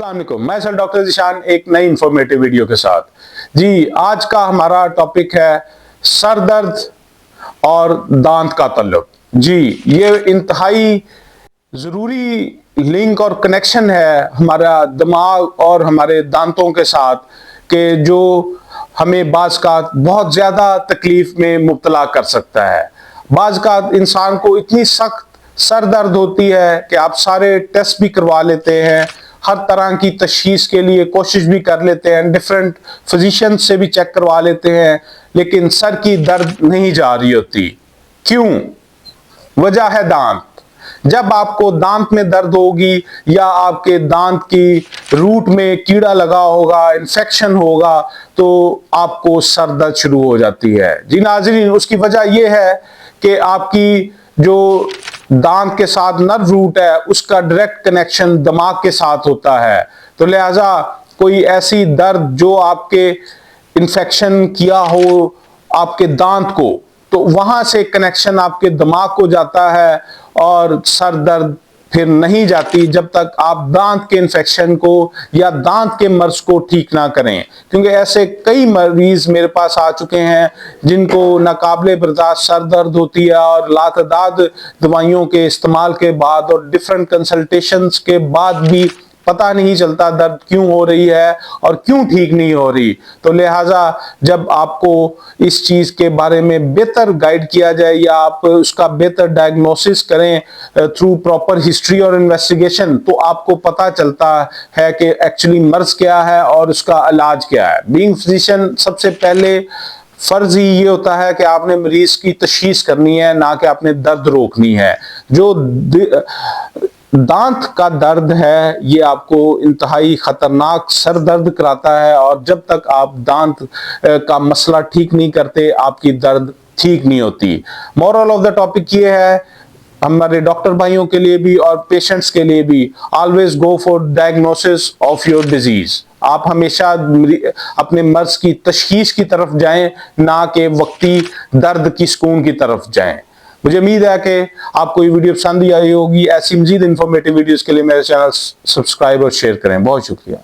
अस्सलाम वालेकुम, मैं सर डॉक्टर ज़ीशान एक नई इंफॉर्मेटिव वीडियो के साथ। जी, आज का हमारा टॉपिक है सर दर्द और दांत का ताल्लुक। जी, ये इंतहाई ज़रूरी लिंक और कनेक्शन है हमारा दिमाग और हमारे दांतों के साथ, कि जो हमें बाज़ का बहुत ज़्यादा तकलीफ में मुब्तला कर सकता है। बाज़ का इंसान को इतनी सख्त सर दर्द होती है कि आप सारे टेस्ट भी करवा लेते हैं, हर तरह की तशखीस के लिए कोशिश भी कर लेते हैं, डिफरेंट फिजिशियन से भी चेक करवा लेते हैं, लेकिन सर की दर्द नहीं जा रही होती। क्यों? वजह है दांत। जब आपको दांत में दर्द होगी या आपके दांत की रूट में कीड़ा लगा होगा, इन्फेक्शन होगा, तो आपको सर दर्द शुरू हो जाती है। जी नाज़रीन, उसकी वजह यह है कि आपकी जो दांत के साथ नर्व रूट है उसका डायरेक्ट कनेक्शन दिमाग के साथ होता है। तो लिहाजा कोई ऐसी दर्द जो आपके इन्फेक्शन किया हो आपके दांत को, तो वहां से कनेक्शन आपके दिमाग को जाता है और सर दर्द फिर नहीं जाती जब तक आप दांत के इन्फेक्शन को या दांत के मर्ज को ठीक ना करें। क्योंकि ऐसे कई मरीज मेरे पास आ चुके हैं जिनको नाकाबिले बर्दाश्त सर दर्द होती है और लातदाद दवाइयों के इस्तेमाल के बाद और डिफरेंट कंसल्टेशंस के बाद भी पता नहीं चलता दर्द क्यों हो रही है और क्यों ठीक नहीं हो रही। तो लिहाजा जब आपको इस चीज़ के बारे में बेहतर गाइड किया जाए या आप उसका बेहतर डायग्नोसिस करें थ्रू प्रॉपर हिस्ट्री और इन्वेस्टिगेशन, तो आपको पता चलता है कि एक्चुअली मर्ज क्या है और उसका इलाज क्या है। बीइंग फिजिशियन सबसे पहले फर्ज ही ये होता है कि आपने मरीज की तशखीस करनी है, ना कि आपने दर्द रोकनी है। जो दांत का दर्द है ये आपको इंतहाई खतरनाक सर दर्द कराता है, और जब तक आप दांत का मसला ठीक नहीं करते आपकी दर्द ठीक नहीं होती। मोरल ऑफ द टॉपिक ये है हमारे डॉक्टर भाइयों के लिए भी और पेशेंट्स के लिए भी, always go for diagnosis of your disease. आप हमेशा अपने मर्ज की तशखीस की तरफ जाएं, ना कि वक्ती दर्द की सुकून की तरफ जाएं। मुझे उम्मीद है कि आपको ये वीडियो पसंद आई होगी। ऐसी मजीद इंफॉर्मेटिव वीडियोस के लिए मेरे चैनल सब्सक्राइब और शेयर करें। बहुत शुक्रिया।